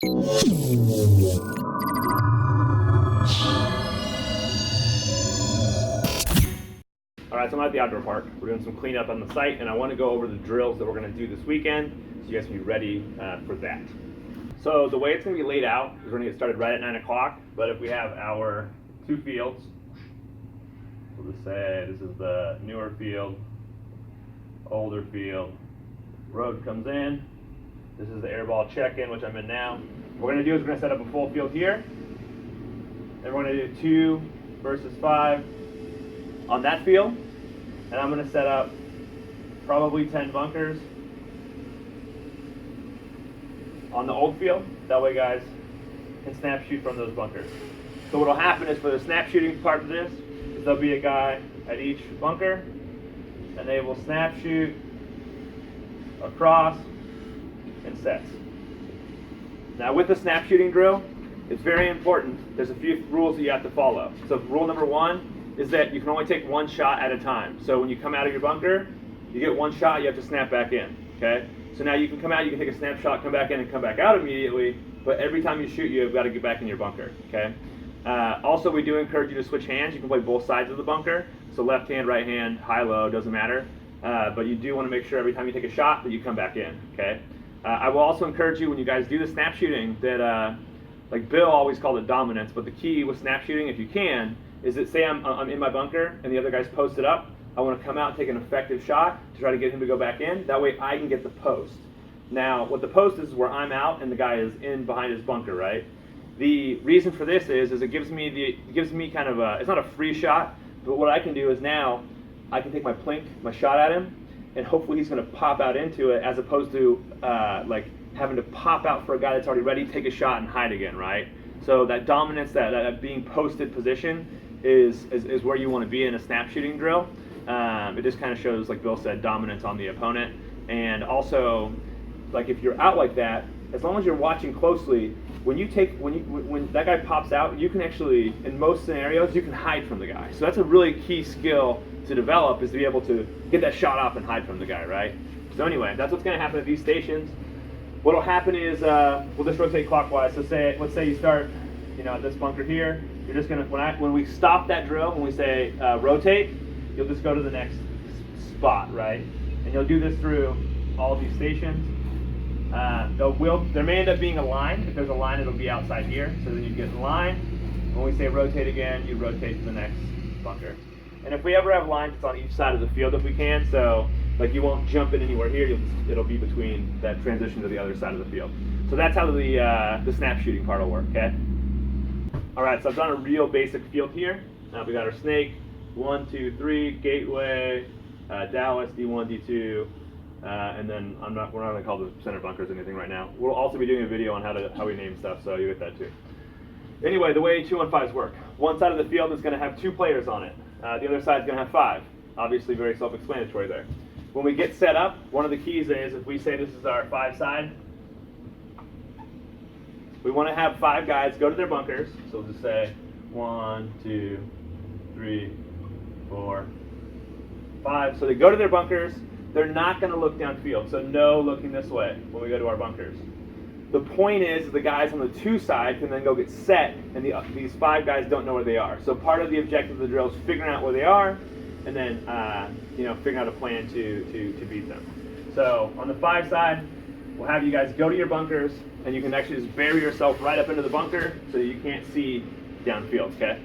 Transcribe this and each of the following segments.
Alright, so I'm at the outdoor park. We're doing some cleanup on the site, and I want to go over the drills that we're going to do this weekend, so you guys can be ready for that. So the way it's going to be laid out is we're going to get started right at 9 o'clock, but if we have our two fields, we'll just say this is the newer field, older field, road comes in, this is the airball check-in, which I'm in now. What we're going to do is we're going to set up a full field here, and we're going to do 2 versus 5 on that field, and I'm going to set up probably 10 bunkers on the old field. That way guys can snap shoot from those bunkers. So what will happen is for the snap shooting part of this, is there'll be a guy at each bunker, and they will snap shoot across and sets. Now with the snap shooting drill, it's very important. There's a few rules that you have to follow. So rule number 1 is that you can only take one shot at a time. So when you come out of your bunker, you get one shot, you have to snap back in, okay? So now you can come out, you can take a snapshot, come back in, and come back out immediately, but every time you shoot, you've got to get back in your bunker, okay? Also, we do encourage you to switch hands. You can play both sides of the bunker, so left hand, right hand, high, low, doesn't matter. But you do want to make sure every time you take a shot that you come back in, okay? I will also encourage you when you guys do the snap shooting that, like Bill always called it dominance, but the key with snap shooting, if you can, is that say I'm in my bunker and the other guy's posted up, I want to come out and take an effective shot to try to get him to go back in. That way I can get the post. Now, what the post is where I'm out and the guy is in behind his bunker, right? The reason for this is it gives me kind of it's not a free shot, but what I can do is now I can take my plink, my shot at him, and hopefully he's going to pop out into it as opposed to like having to pop out for a guy that's already ready, take a shot and hide again, right? So that dominance, that being posted position is where you want to be in a snap shooting drill. It just kind of shows, like Bill said, dominance on the opponent. And also, like if you're out like that, as long as you're watching closely, when that guy pops out, you can actually, in most scenarios, you can hide from the guy. So that's a really key skill to develop, is to be able to get that shot off and hide from the guy, right? So anyway, that's what's going to happen at these stations. What'll happen is we'll just rotate clockwise. So let's say you start, at this bunker here. You're just gonna when we stop that drill, when we say rotate, you'll just go to the next spot, right? And you'll do this through all of these stations. There may end up being a line. If there's a line, it'll be outside here. So then you get in line. When we say rotate again, you rotate to the next bunker. And if we ever have lines, it's on each side of the field if we can. So like you won't jump in anywhere here. It'll be between that transition to the other side of the field. So that's how the snap shooting part will work. Okay. All right, so I've done a real basic field here. We got our snake, 1, 2, 3, gateway, Dallas, D1, D2, and then we're not going to call the center bunkers anything right now. We'll also be doing a video on how we name stuff, so you get that too. Anyway, the way 2-on-5s work. One side of the field is going to have 2 players on it. The other side is going to have 5. Obviously, very self-explanatory there. When we get set up, one of the keys is if we say this is our 5 side, we want to have 5 guys go to their bunkers. So we'll just say 1, 2, 3, 4, 5. So they go to their bunkers. They're not going to look downfield. So no looking this way when we go to our bunkers. The point is the guys on the 2 side can then go get set, and these 5 guys don't know where they are. So part of the objective of the drill is figuring out where they are, and then figuring out a plan to beat them. So on the 5 side, we'll have you guys go to your bunkers, and you can actually just bury yourself right up into the bunker so that you can't see downfield, okay?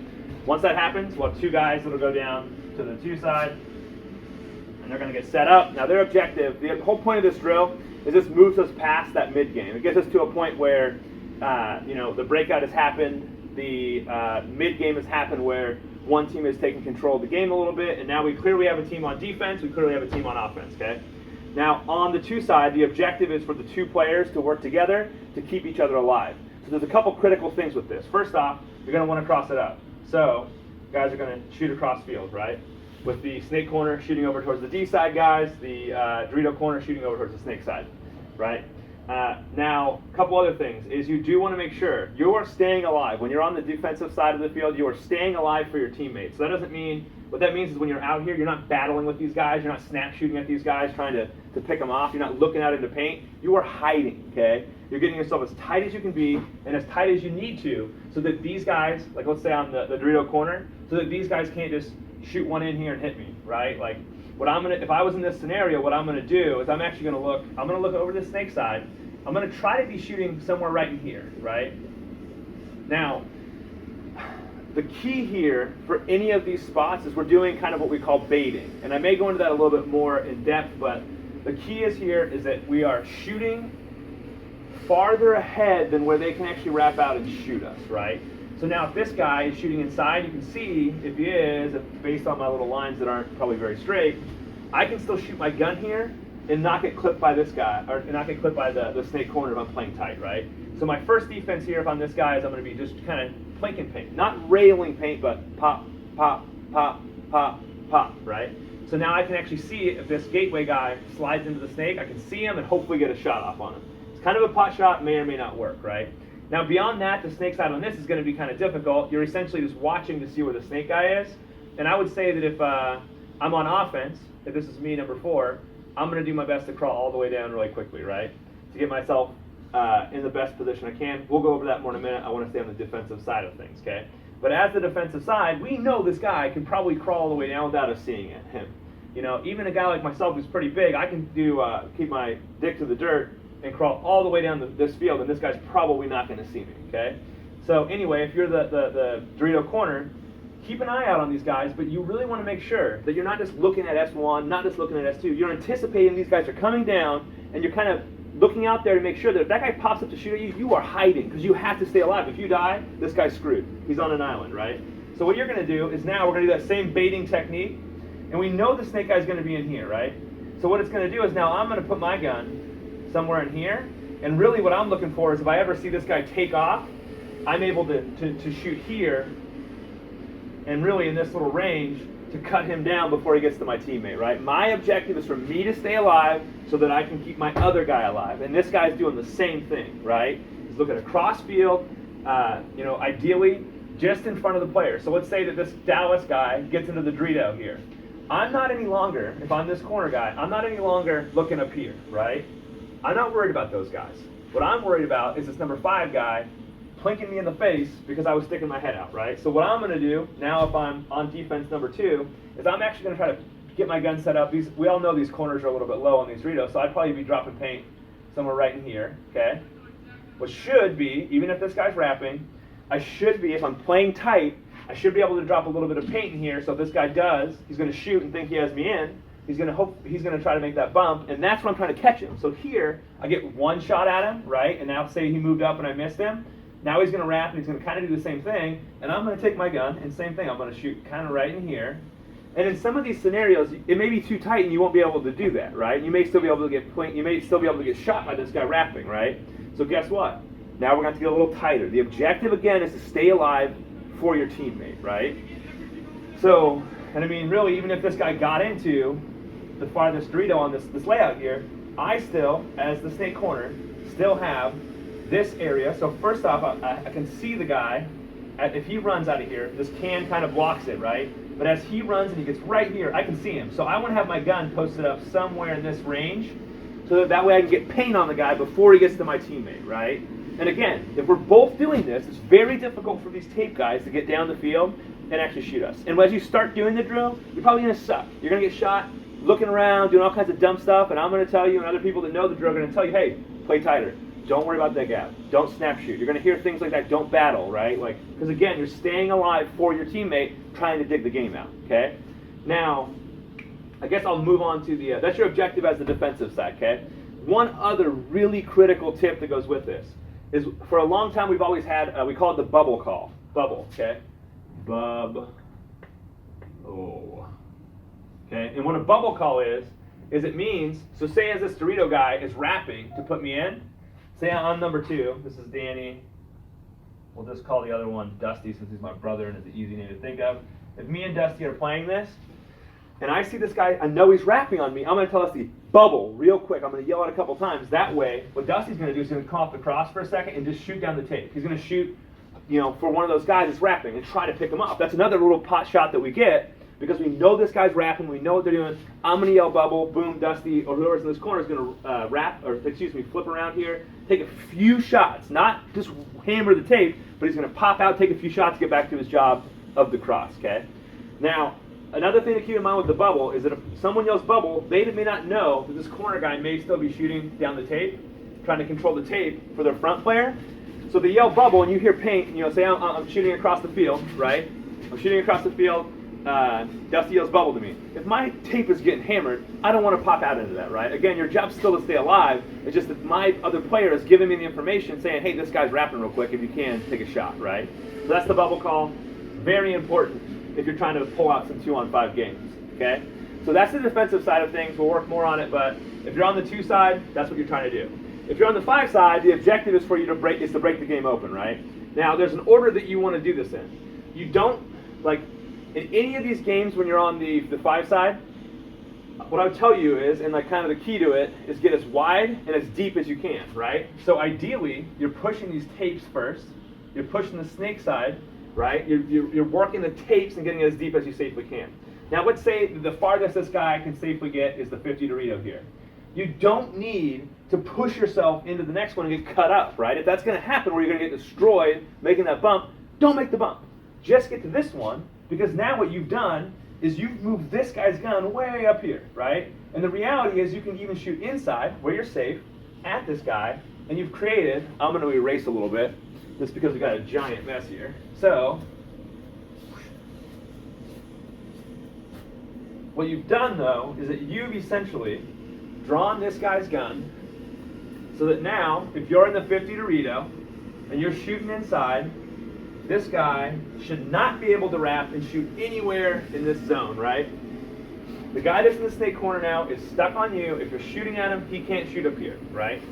Once that happens, we'll have 2 guys that'll go down to the 2 side, and they're going to get set up. Now their objective, the whole point of this drill is this moves us past that mid-game. It gets us to a point where, the breakout has happened, the mid-game has happened where one team has taken control of the game a little bit, and now we clearly have a team on defense, we clearly have a team on offense, okay? Now, on the 2 side, the objective is for the 2 players to work together to keep each other alive. So there's a couple critical things with this. First off, you're going to want to cross it up. So guys are going to shoot across field, right? With the snake corner shooting over towards the D side guys, the Dorito corner shooting over towards the snake side, right? Now, a couple other things is you do want to make sure you are staying alive. When you're on the defensive side of the field, you are staying alive for your teammates. So that doesn't mean, what that means is when you're out here, you're not battling with these guys, you're not snap shooting at these guys trying to pick them off, you're not looking out into paint, you are hiding, okay? You're getting yourself as tight as you can be and as tight as you need to, so that these guys, like let's say on the Dorito corner, so that these guys can't just shoot one in here and hit me, right? Like what I'm gonna, if I was in this scenario, what I'm gonna do is I'm actually gonna look, I'm gonna look over the snake side. I'm gonna try to be shooting somewhere right in here, right? Now, the key here for any of these spots is we're doing kind of what we call baiting. And I may go into that a little bit more in depth, but the key is here is that we are shooting farther ahead than where they can actually wrap out and shoot us, right? So now if this guy is shooting inside, you can see if he is, based on my little lines that aren't probably very straight, I can still shoot my gun here and not get clipped by this guy, or not get clipped by the snake corner if I'm playing tight, right? So my first defense here if I'm this guy is I'm going to be just kind of plinking paint. Not railing paint, but pop, pop, pop, pop, pop, right? So now I can actually see if this gateway guy slides into the snake, I can see him and hopefully get a shot off on him. It's kind of a pot shot, may or may not work, right? Now beyond that, the snake side on this is going to be kind of difficult. You're essentially just watching to see where the snake guy is. And I would say that if I'm on offense, if this is me, number 4, I'm going to do my best to crawl all the way down really quickly, right? To get myself in the best position I can. We'll go over that more in a minute. I want to stay on the defensive side of things, okay? But as the defensive side, we know this guy can probably crawl all the way down without us seeing it, him. You know, even a guy like myself who's pretty big, I can do keep my dick to the dirt and crawl all the way down this field, and this guy's probably not going to see me, okay? So anyway, if you're the Dorito corner, keep an eye out on these guys, but you really want to make sure that you're not just looking at S1, not just looking at S2. You're anticipating these guys are coming down, and you're kind of looking out there to make sure that if that guy pops up to shoot at you, you are hiding, because you have to stay alive. If you die, this guy's screwed. He's on an island, right? So what you're going to do is now we're going to do that same baiting technique, and we know the snake guy's going to be in here, right? So what it's going to do is now I'm going to put my gun somewhere in here, and really what I'm looking for is if I ever see this guy take off, I'm able to shoot here, and really in this little range, to cut him down before he gets to my teammate, right? My objective is for me to stay alive so that I can keep my other guy alive. And this guy's doing the same thing, right? He's looking across field, you know, ideally just in front of the player. So let's say that this Dallas guy gets into the Dorito here. I'm not any longer, if I'm this corner guy, I'm not any longer looking up here, right? I'm not worried about those guys. What I'm worried about is this number 5 guy plinking me in the face because I was sticking my head out, right? So what I'm going to do now if I'm on defense number 2 is I'm actually going to try to get my gun set up. We all know these corners are a little bit low on these Doritos, so I'd probably be dropping paint somewhere right in here, okay? What should be, even if this guy's wrapping, I should be, if I'm playing tight, I should be able to drop a little bit of paint in here, so if this guy does, he's going to shoot and think he has me in. He's going to try to make that bump, and that's when I'm trying to catch him. So here, I get one shot at him, right? And now say he moved up and I missed him. Now he's going to wrap, and he's going to kind of do the same thing, and I'm going to take my gun, and same thing, I'm going to shoot kind of right in here. And in some of these scenarios, it may be too tight, and you won't be able to do that, right? You may still be able to get shot by this guy wrapping, right? So guess what? Now we're going to have to get a little tighter. The objective, again, is to stay alive for your teammate, right? So, and I mean, really, even if this guy got into the farthest Dorito on this layout here, I still, as the snake corner, still have this area. So first off, I can see the guy. If he runs out of here, this can kind of blocks it, right? But as he runs and he gets right here, I can see him. So I want to have my gun posted up somewhere in this range so that way I can get paint on the guy before he gets to my teammate, right? And again, if we're both doing this, it's very difficult for these tape guys to get down the field and actually shoot us. And as you start doing the drill, you're probably going to suck. You're going to get shot looking around, doing all kinds of dumb stuff, and I'm going to tell you, and other people that know the drill are going to tell you, hey, play tighter. Don't worry about that gap. Don't snap shoot. You're going to hear things like that. Don't battle, right? Like, because again, you're staying alive for your teammate, trying to dig the game out. Okay. Now, I guess I'll move on to the. That's your objective as the defensive side. Okay. One other really critical tip that goes with this is for a long time we've always had we call it the bubble call. Bubble. Okay. Bub. Oh. Okay. And what a bubble call is it means, so say as this Dorito guy is wrapping to put me in. Say I'm number 2, this is Danny, we'll just call the other one Dusty since he's my brother and it's an easy name to think of. If me and Dusty are playing this, and I see this guy, I know he's rapping on me, I'm going to tell Dusty, bubble, real quick, I'm going to yell it a couple times. That way, what Dusty's going to do is he's going to come off the cross for a second and just shoot down the tape. He's going to shoot, you know, for one of those guys that's rapping and try to pick him up. That's another little pot shot that we get, because we know this guy's rapping, we know what they're doing. I'm going to yell bubble, boom, Dusty, or whoever's in this corner is going to flip around here, take a few shots, not just hammer the tape, but he's going to pop out, take a few shots, get back to his job of the cross, okay? Now, another thing to keep in mind with the bubble is that if someone yells bubble, they may not know that this corner guy may still be shooting down the tape, trying to control the tape for their front player. So they yell bubble, and you hear paint, say I'm shooting across the field, right? I'm shooting across the field, Dusty yells bubble to me. If my tape is getting hammered, I don't want to pop out into that, right? Again, your job's still to stay alive. It's just that my other player is giving me the information saying, hey, this guy's rapping real quick. If you can, take a shot, right? So that's the bubble call. Very important if you're trying to pull out some 2-on-5 games, okay? So that's the defensive side of things. We'll work more on it, but if you're on the 2 side, that's what you're trying to do. If you're on the 5 side, the objective is for you to break the game open, right? Now, there's an order that you want to do this in. You don't, like, in any of these games when you're on the 5 side, what I would tell you is, and like kind of the key to it, is get as wide and as deep as you can, right? So ideally, you're pushing these tapes first. You're pushing the snake side, right? You're working the tapes and getting as deep as you safely can. Now, let's say the farthest this guy can safely get is the 50 Dorito here. You don't need to push yourself into the next one and get cut up, right? If that's going to happen where you're going to get destroyed making that bump, don't make the bump. Just get to this one, because now what you've done is you've moved this guy's gun way up here, right? And the reality is you can even shoot inside, where you're safe, at this guy, and you've created, I'm going to erase a little bit, just because we've got a giant mess here. So, what you've done, though, is that you've essentially drawn this guy's gun, so that now, if you're in the 50 Dorito, and you're shooting inside, this guy should not be able to wrap and shoot anywhere in this zone, right? The guy that's in the snake corner now is stuck on you. If you're shooting at him, he can't shoot up here, right?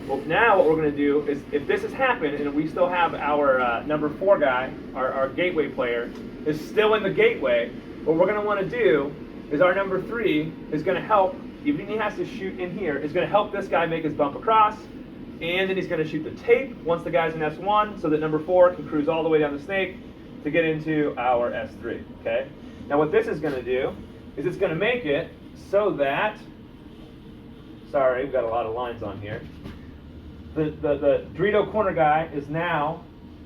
Well, now what we're going to do is, if this has happened and we still have our number 4 guy, our gateway player, is still in the gateway, what we're going to want to do is our number 3 is going to help, even if he has to shoot in here, is going to help this guy make his bump across, and then he's going to shoot the tape once the guy's in S1, so that number 4 can cruise all the way down the snake to get into our S3, okay? Now what this is going to do is it's going to make it so that, sorry, we've got a lot of lines on here, the Dorito corner guy is now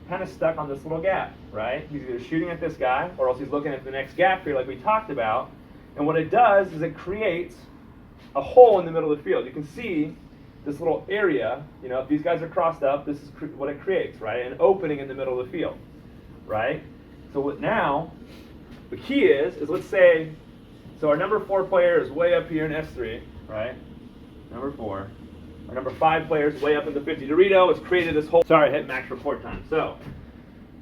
kind of stuck on this little gap, right? He's either shooting at this guy, or else he's looking at the next gap here like we talked about, and what it does is it creates a hole in the middle of the field. You can see this little area, if these guys are crossed up, this is what it creates, right? An opening in the middle of the field, right? So what now, the key is let's say, so our number 4 player is way up here in S3, right? Number 4. Our number 5 player is way up in the 50 Dorito. It's created this whole, sorry, I hit max record time. So,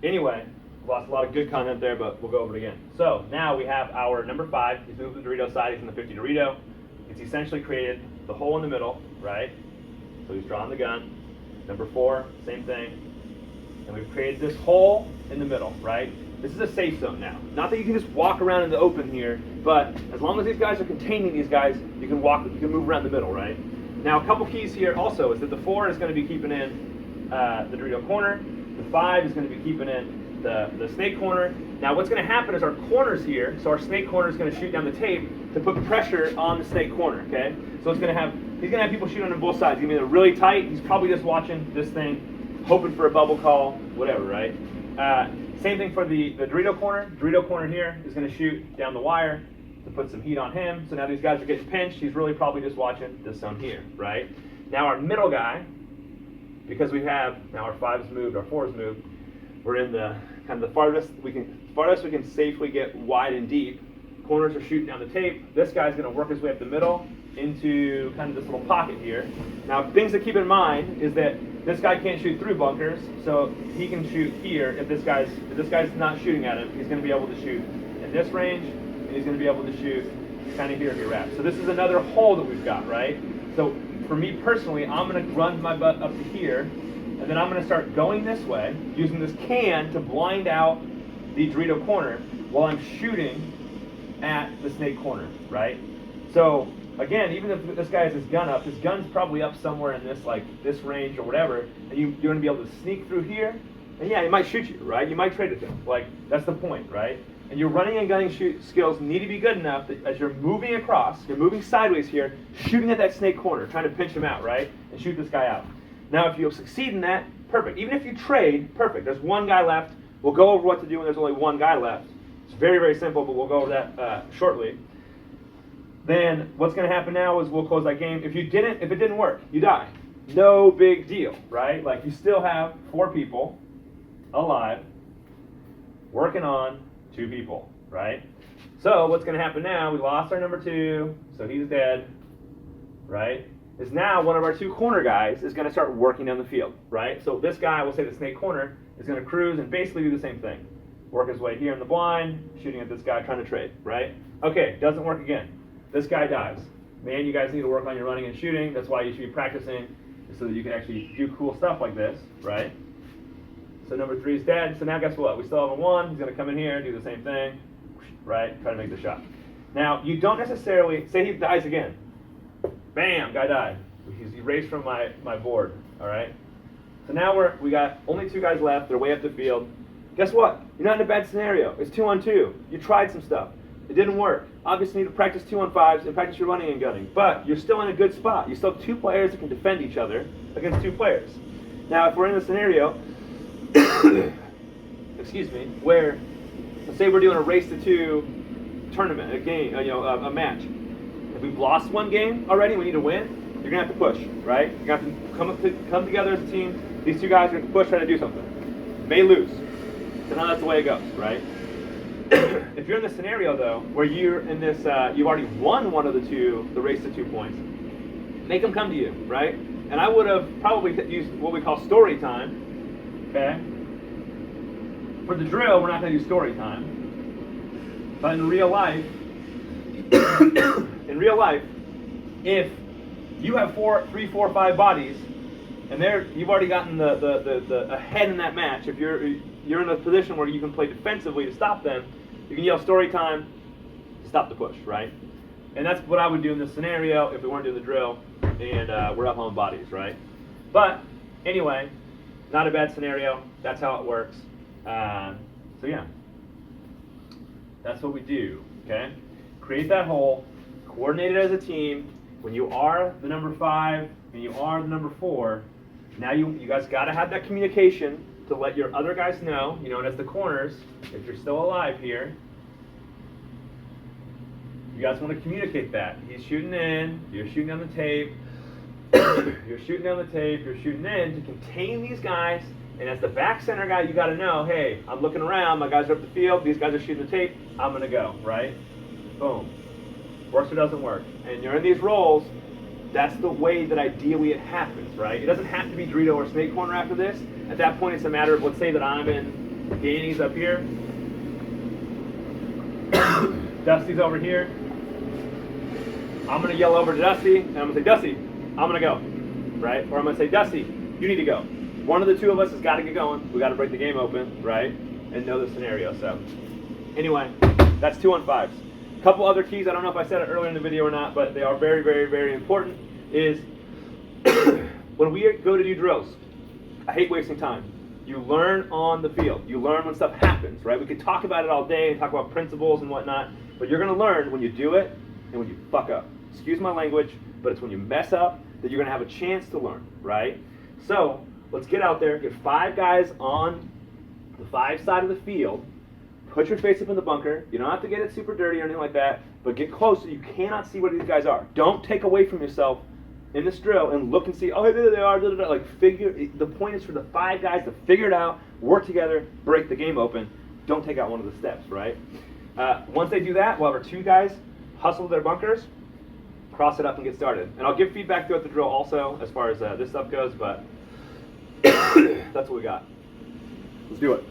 anyway, lost a lot of good content there, but we'll go over it again. So, now we have our number 5. He's moved to the Dorito side. He's in the 50 Dorito. It's essentially created the hole in the middle, right? So he's drawn the gun. Number 4, same thing. And we've created this hole in the middle, right? This is a safe zone now. Not that you can just walk around in the open here, but as long as these guys are containing these guys, you can move around the middle, right? Now, a couple keys here also is that the 4 is going to be keeping in the Dorito corner. The 5 is going to be keeping in the snake corner. Now, what's going to happen is our corner's here, so our snake corner is going to shoot down the tape to put pressure on the snake corner, okay? So he's going to have people shooting on both sides. He's going to be really tight. He's probably just watching this thing, hoping for a bubble call, whatever, right? Same thing for the Dorito corner. Dorito corner here is going to shoot down the wire to put some heat on him. So now these guys are getting pinched. He's really probably just watching this zone here, right? Now our middle guy, because we have, now our 5's moved, our 4's moved, we're in the kind of the farthest we can safely get wide and deep. Corners are shooting down the tape. This guy's going to work his way up the middle into kind of this little pocket here. Now, things to keep in mind is that this guy can't shoot through bunkers, so he can shoot here. If this guy's not shooting at him, he's going to be able to shoot in this range, and he's going to be able to shoot kind of here if he wraps. So this is another hole that we've got, right? So for me personally, I'm going to run my butt up to here, and then I'm going to start going this way, using this can to blind out the Dorito corner while I'm shooting at the snake corner, right? So again, even if this guy has his gun up, his gun's probably up somewhere in this range or whatever, and you're going to be able to sneak through here, and yeah, he might shoot you, right? You might trade with him. Like, that's the point, right? And your running and gunning skills need to be good enough that as you're moving across, you're moving sideways here, shooting at that snake corner, trying to pinch him out, right? And shoot this guy out. Now, if you'll succeed in that, perfect. Even if you trade, perfect. There's one guy left. We'll go over what to do when there's only one guy left. It's very, very simple, but we'll go over that shortly. Then what's going to happen now is we'll close that game. If it didn't work, you die. No big deal, right? Like, you still have 4 people alive working on 2 people, right? So what's going to happen now, we lost our number 2, so he's dead, right? Is now one of our 2 corner guys is going to start working down the field, right? So this guy, we'll say the snake corner, is going to cruise and basically do the same thing. Work his way here in the blind, shooting at this guy, trying to trade, right? Okay, doesn't work again. This guy dies. Man, you guys need to work on your running and shooting. That's why you should be practicing so that you can actually do cool stuff like this, right? So number 3 is dead. So now guess what? We still have a 1. He's going to come in here, do the same thing, right? Try to make the shot. Now, you don't necessarily, say he dies again. Bam, guy died. He's erased from my board, all right? So now we got only 2 guys left. They're way up the field. Guess what? You're not in a bad scenario. It's 2-on-2. You tried some stuff. It didn't work. Obviously, you need to practice 2-on-5s and practice your running and gunning. But you're still in a good spot. You still have 2 players that can defend each other against 2 players. Now, if we're in a scenario, excuse me, where, let's say we're doing a race to 2 tournament, a game, a match. If we've lost 1 game already, we need to win. You're gonna have to push, right? You're gonna have to come together as a team. These 2 guys are gonna push, try to do something. May lose. So now that's the way it goes, right? If you're in the scenario though, where you're in this, you've already won one of the 2, the race to 2 points, make them come to you, right? And I would have probably used what we call story time, okay? For the drill, we're not going to do story time, but in real life, if you have 3, 4, 5 bodies, and you've already gotten the ahead in that match. If you're in a position where you can play defensively to stop them, you can yell story time to stop the push, right? And that's what I would do in this scenario if we weren't doing the drill and we're up on bodies, right? But anyway, not a bad scenario. That's how it works. So yeah, that's what we do, okay? Create that hole, coordinate it as a team. When you are the number 5 and you are the number 4, now you guys got to have that communication to let your other guys know, as the corners, if you're still alive here, you guys want to communicate that. He's shooting in, you're shooting down the tape, you're shooting down the tape, you're shooting in to contain these guys, and as the back center guy, you got to know, hey, I'm looking around, my guys are up the field, these guys are shooting the tape, I'm going to go, right? Boom. Works or doesn't work. And you're in these roles, that's the way that ideally it happens, right? It doesn't have to be Dorito or Snake Corner after this. At that point, it's a matter of, let's say that I'm in, Danny's up here, Dusty's over here. I'm going to yell over to Dusty, and I'm going to say, Dusty, I'm going to go, right? Or I'm going to say, Dusty, you need to go. One of the 2 of us has got to get going. We got to break the game open, right? And know the scenario. So anyway, that's 2-on-5s. A couple other keys, I don't know if I said it earlier in the video or not, but they are very, very, very important, is when we go to do drills, I hate wasting time. You learn on the field. You learn when stuff happens, right? We could talk about it all day and talk about principles and whatnot, but you're going to learn when you do it and when you fuck up. Excuse my language, but it's when you mess up that you're going to have a chance to learn, right? So let's get out there, get 5 guys on the 5 side of the field. Put your face up in the bunker. You don't have to get it super dirty or anything like that, but get close so you cannot see where these guys are. Don't take away from yourself in this drill and look and see, oh, there they are, like the point is for the 5 guys to figure it out, work together, break the game open. Don't take out one of the steps, right? Once they do that, we'll have our 2 guys hustle their bunkers, cross it up and get started. And I'll give feedback throughout the drill also as far as this stuff goes, but that's what we got. Let's do it.